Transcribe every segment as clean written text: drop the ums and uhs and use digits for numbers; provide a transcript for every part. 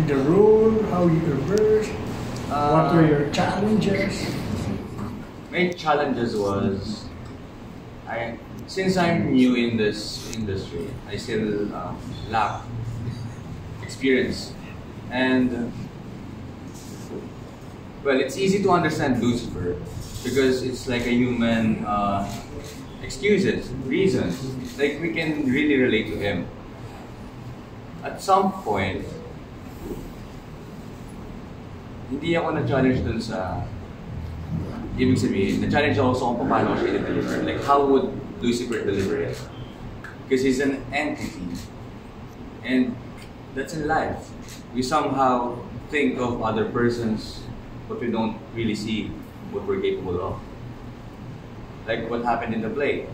The role, how you reversed, what were your challenges? My challenges was, since I'm new in this industry, I still lack experience. And well, it's easy to understand Lucifer because it's like a human excuses, reasons. Like we can really relate to him. At some point, hindi ako na-challenge dun sa ibig sabihin. Na-challenge ako sa kung paano siya i-deliver. Like how would Lucifer deliver it? Because he's an entity. And that's in life. We somehow think of other persons, but we don't really see what we're capable of. Like what happened in the play.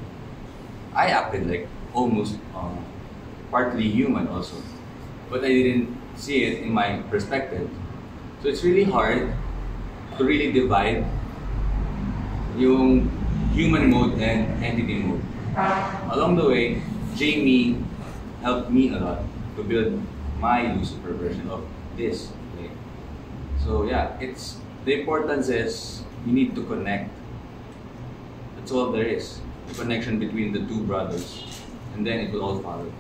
I acted like almost partly human also. But I didn't see it in my perspective. So it's really hard to really divide yung human mode and entity mode. Along the way, Jamie helped me a lot to build my Lucifer version of this play. So yeah, the importance is you need to connect. That's all there is. The connection between the two brothers. And then it will all follow.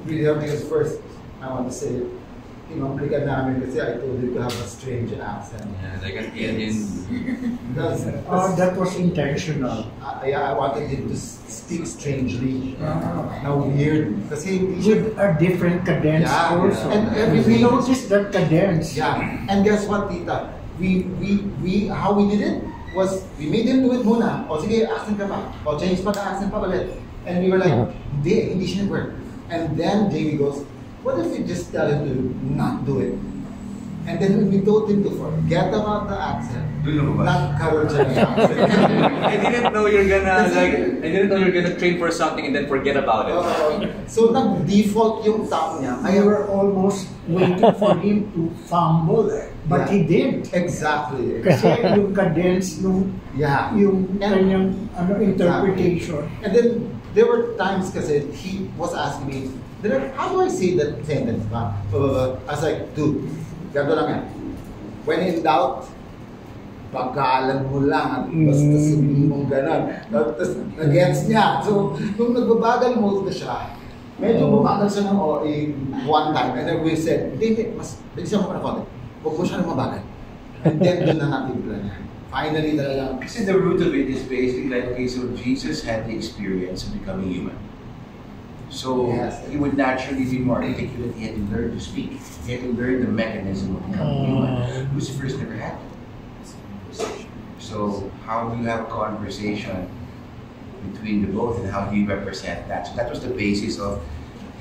Because first, I want to say, complicated namin kasi I told you to have a strange accent. Yeah, like an alien. Because, That was intentional. I wanted him to speak strangely. Now weird. Kasi With a different cadence also. And We noticed that cadence. yeah. And guess what, Tita? How we did it was, we made him do it muna. O sige, accent ka pa. O change pa ka, accent pa ulit. And we were like, hindi siya nag-work. And then Jamie goes, what if we just tell him to not do it? And then we told him to forget about the accent. Not karoon siya ng accent. I didn't know you're gonna train for something and then forget about it. So nag-default yung tao niya. I were almost waiting for him to fumble, but he didn't. Exactly. Kasi yung cadence nung yung kanyang interpretation. Exactly. And then there were times kasi he was asking me, how do I say that sentence ba? I was like, dude, ganito lang yan. When in doubt, pagkaalam mo lang at basta sabihin mong gano'n. Tapos nag-gets niya. So, nung nagbabagal mo na siya, medyo bumagal siya ng OA one time. And then we said, hindi, mas bilisan mo pa na konti. Huwag mo siya na mabagal. And then doon na natin plan niya. Finally talaga. Kasi the root of it is basically like, okay, so Jesus had the experience of becoming human. So he would naturally be more articulate. He had to learn to speak. He had to learn the mechanism of becoming human. Lucifer's never had that. So how do you have a conversation between the both and how do you represent that? So that was the basis of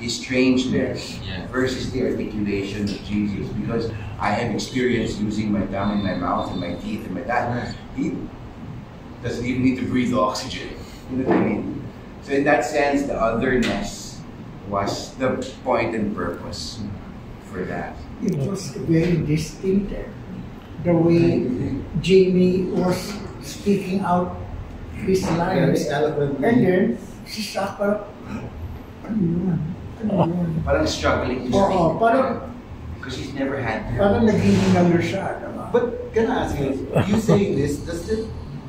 his strangeness versus the articulation of Jesus. Because I have experience using my tongue and my mouth and my teeth and my that. He doesn't even need to breathe oxygen. You know what I mean? So in that sense, the otherness was the point and purpose for that. It was very distinctive. The way Jamie was speaking out his lines. And then, si Saka, ano yun? Parang struggling to speak. Parang, because he's never had that. Parang naghihinalo siya. Diba? But can I ask you saying this,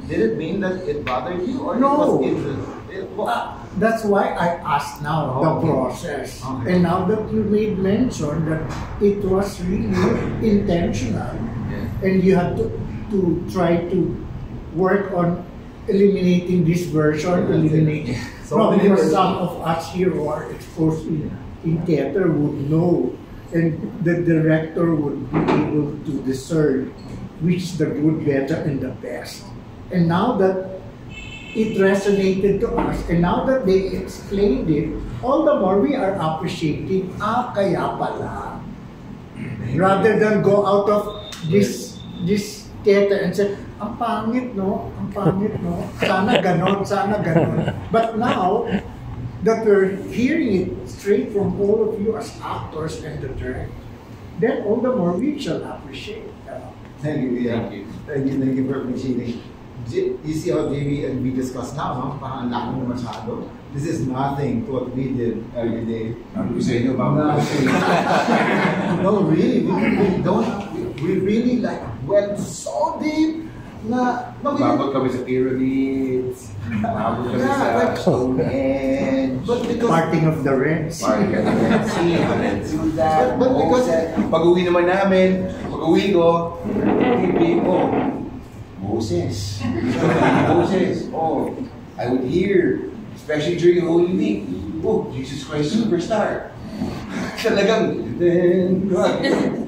did it mean that it bothered you or No. it was That's why I asked now the process. Okay. And now that you made mention that it was really intentional, and you had to try to work on eliminating this version, eliminating. So because some of us here who are exposed in theater would know, and the director would be able to discern which the good, better, and the best. And now that it resonated to us, and now that they explained it, all the more we are appreciating, kaya pala. Rather than go out of this theater and say, ang pangit, no? Ang pangit, no? Sana ganon, sana ganon. But now that we're hearing it straight from all of you as actors and the director, then all the more we shall appreciate. Thank you, Thank you for appreciating. You see how Jamie and we discussed now, no? Parang ang laki na masyado. this is nothing to what we did every day. Sabi ko sa inyo, bago No, really, we don't. We really like went so deep. No, we Babot kami sa pyramids. Babot kami Yeah, sa like- Stonehenge. But because Parting of the Red Sea. Parang ganun. See, do that. But because- Pag-uwi naman namin, pag-uwi ko, TV ko, Moses. Moses. Oh, I would hear, especially during Holy Week, oh, Jesus Christ Superstar. Talagang, then,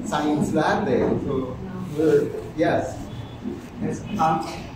science lahat eh. So, yes.